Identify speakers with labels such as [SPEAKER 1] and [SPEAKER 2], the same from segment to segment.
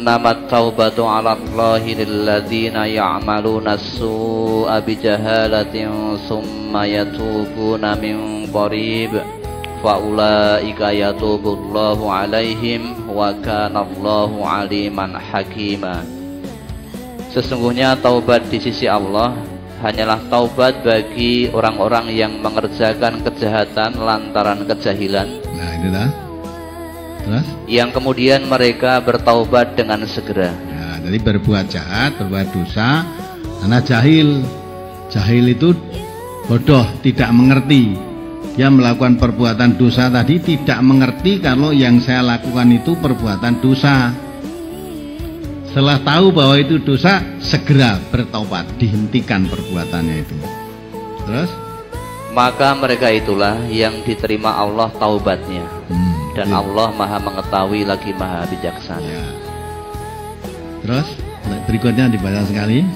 [SPEAKER 1] innamat taubatu 'ala Allahi lilladzina ya'maluna as-su'a bijahalatin summa yatubuna min qarib fa ulaika yatubullahu 'alaihim wa kana Allahu 'aliman hakima. Sesungguhnya taubat di sisi Allah hanyalah taubat bagi orang-orang yang mengerjakan kejahatan lantaran kejahilan.
[SPEAKER 2] Nah, itulah. Terus? Yang
[SPEAKER 1] kemudian mereka bertaubat dengan segera.
[SPEAKER 2] Ya, jadi berbuat jahat, berbuat dosa karena jahil. Jahil itu bodoh, tidak mengerti. Dia melakukan perbuatan dosa tadi tidak mengerti kalau yang saya lakukan itu perbuatan dosa. Setelah tahu bahwa itu dosa, segera bertaubat, dihentikan perbuatannya itu. Terus?
[SPEAKER 1] Maka mereka itulah yang diterima Allah taubatnya. Dan Allah Maha mengetahui lagi Maha bijaksana.
[SPEAKER 2] Ya. Terus berikutnya dibaca sekali.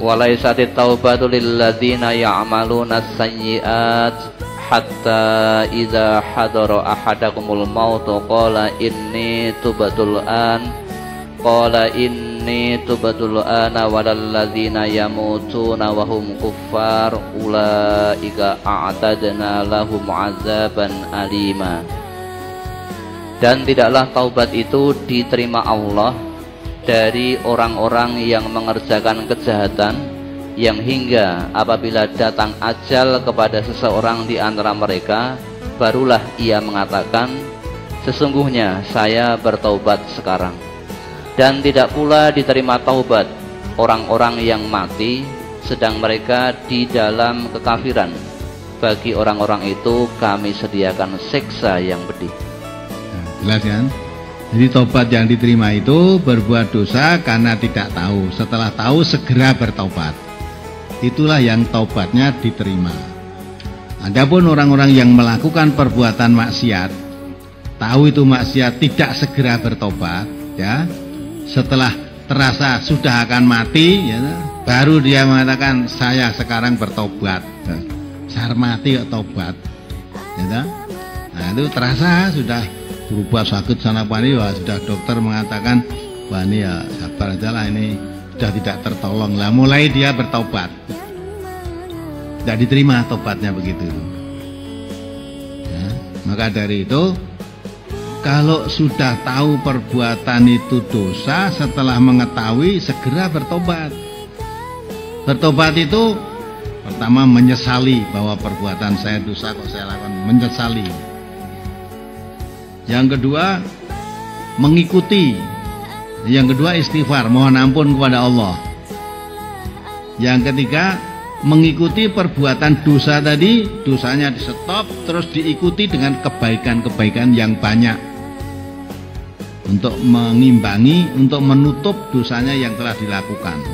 [SPEAKER 1] Walaisatit taubatu lilladzina ya'maluna as-sayyi'at hatta idza hadara ahadakumul maut qala inni tubtul ana walalladzina yamutuna wa hum kuffar ulaika a'tadna lahum 'adzaban alima. Dan tidaklah taubat itu diterima Allah dari orang-orang yang mengerjakan kejahatan yang hingga apabila datang ajal kepada seseorang di antara mereka barulah ia mengatakan, sesungguhnya saya bertaubat sekarang. Dan tidak pula diterima taubat orang-orang yang mati sedang mereka di dalam kekafiran. Bagi orang-orang itu kami sediakan siksa yang pedih.
[SPEAKER 2] Jelas kan? Jadi tobat yang diterima itu berbuat dosa karena tidak tahu. Setelah tahu segera bertobat. Itulah yang taubatnya diterima. Adapun orang-orang yang melakukan perbuatan maksiat, tahu itu maksiat tidak segera bertobat, ya. Setelah terasa sudah akan mati, ya, baru dia mengatakan saya sekarang bertobat. Saya mati kok tobat, ya. Nah itu terasa sudah berubah sakit sana pani, wah sudah dokter mengatakan wah ini ya sabar aja lah, ini sudah tidak tertolong lah, mulai dia bertobat. Tidak diterima tobatnya begitu ya. Maka dari itu kalau sudah tahu perbuatan itu dosa, setelah mengetahui segera bertobat. Bertobat itu pertama menyesali bahwa perbuatan saya dosa kok saya lakukan, menyesali. Yang kedua mengikuti. Yang kedua istighfar, mohon ampun kepada Allah. Yang ketiga mengikuti perbuatan dosa tadi, dosanya di stop, terus diikuti dengan kebaikan-kebaikan yang banyak untuk mengimbangi, untuk menutup dosanya yang telah dilakukan.